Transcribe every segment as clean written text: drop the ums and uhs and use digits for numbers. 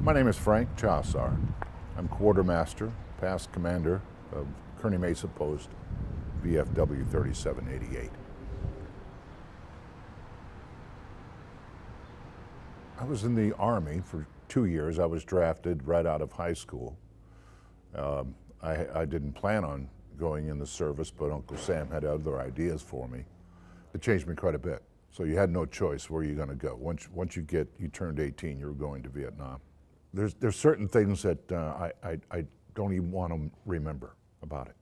My name is Frank Chaussar. I'm quartermaster, past commander of Kearney Mesa Post, VFW 3788. I was in the Army for 2 years. I was drafted right out of high school. I didn't plan on going in the service, but Uncle Sam had other ideas for me. It changed me quite a bit. So you had no choice where you're going to go. Once you turned 18, you were going to Vietnam. There's certain things that I don't even want to remember about it.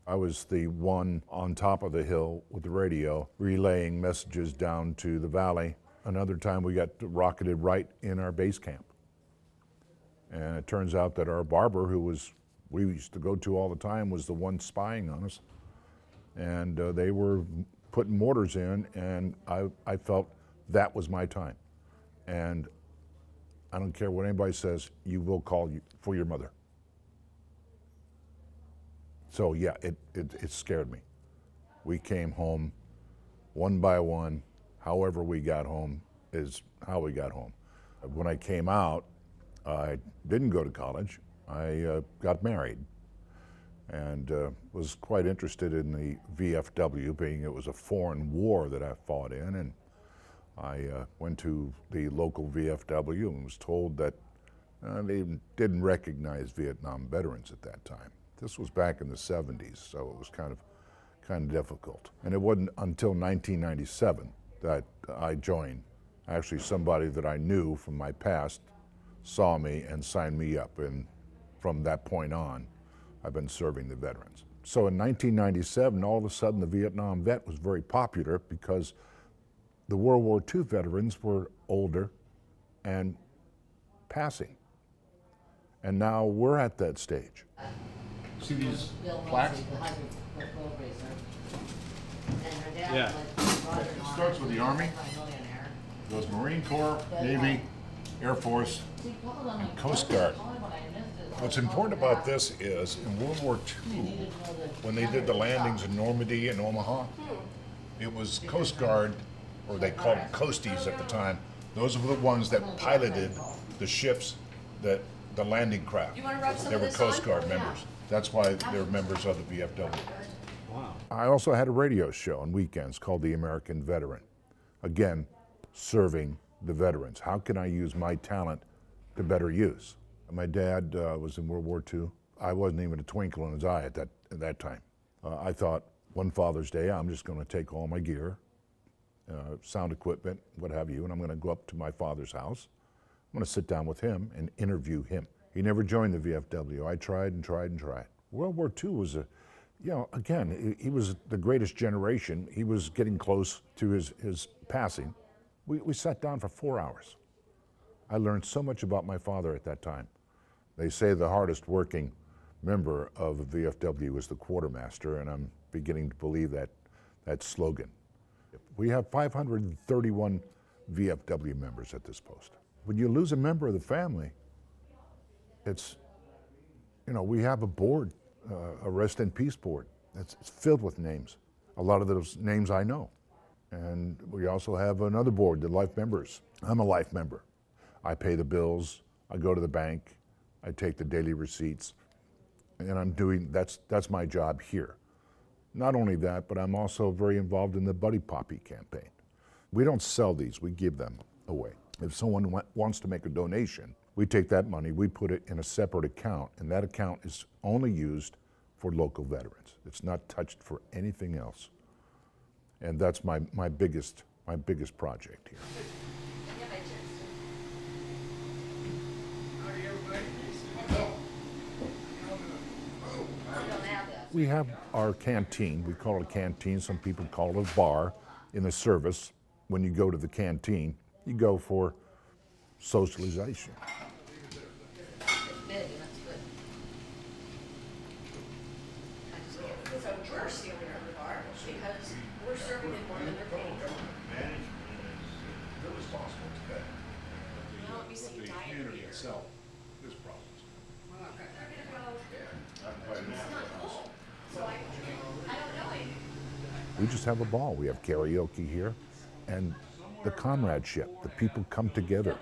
I was the one on top of the hill with the radio relaying messages down to the valley. Another time we got rocketed right in our base camp. And it turns out that our barber, we used to go to all the time, was the one spying on us. And they were putting mortars in, and I felt that was my time. And I don't care what anybody says, you will call for your mother. So yeah, it scared me. We came home one by one. However we got home is how we got home. When I came out, I didn't go to college. I got married and was quite interested in the VFW, being it was a foreign war that I fought in. And I went to the local VFW and was told that they didn't recognize Vietnam veterans at that time. This was back in the 70s, so it was kind of difficult. And it wasn't until 1997 that I joined. Actually, somebody that I knew from my past saw me and signed me up, and from that point on, I've been serving the veterans. So in 1997, all of a sudden the Vietnam vet was very popular because the World War II veterans were older and passing. And now we're at that stage. See these plaques? Yeah. It starts with the Army, goes Marine Corps, Navy, Air Force, and Coast Guard. What's important about this is in World War II, when they did the landings in Normandy and Omaha, it was Coast Guard, or they called them Coasties at the time. Those were the ones that piloted the ships, the landing craft. They were Coast Guard members. That's why they're members of the VFW. Wow. I also had a radio show on weekends called The American Veteran. Again, serving the veterans. How can I use my talent to better use? My dad was in World War II. I wasn't even a twinkle in his eye at that time. I thought one Father's Day, I'm just going to take all my gear, sound equipment, what have you, and I'm going to go up to my father's house. I'm going to sit down with him and interview him. He never joined the VFW. I tried and tried and tried. World War II was again, he was the greatest generation. He was getting close to his passing. We sat down for 4 hours. I learned so much about my father at that time. They say the hardest working member of the VFW is the quartermaster, and I'm beginning to believe that slogan. We have 531 VFW members at this post. When you lose a member of the family, it's, we have a board, a rest in peace board. It's filled with names. A lot of those names I know. And we also have another board, the life members. I'm a life member. I pay the bills, I go to the bank, I take the daily receipts, and that's my job here. Not only that, but I'm also very involved in the Buddy Poppy campaign. We don't sell these, we give them away. If someone wants to make a donation, we take that money, we put it in a separate account, and that account is only used for local veterans. It's not touched for anything else. And that's my biggest project here. We have our canteen. We call it a canteen. Some people call it a bar in the service. When you go to the canteen, you go for socialization. So we're stealing from the bar because we're serving it more than they're paying for. Management is irresponsible today. Now let me see The diet community beer. itself is problems. So I don't know anything. We just have a ball. We have karaoke here, and the comradeship. The people come together,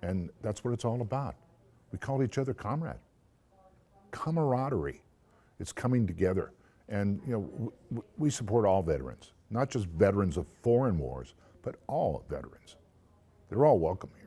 and that's what it's all about. We called each other comrade. Camaraderie. It's coming together. And you know, we support all veterans, not just veterans of foreign wars, but all veterans. They're all welcome here.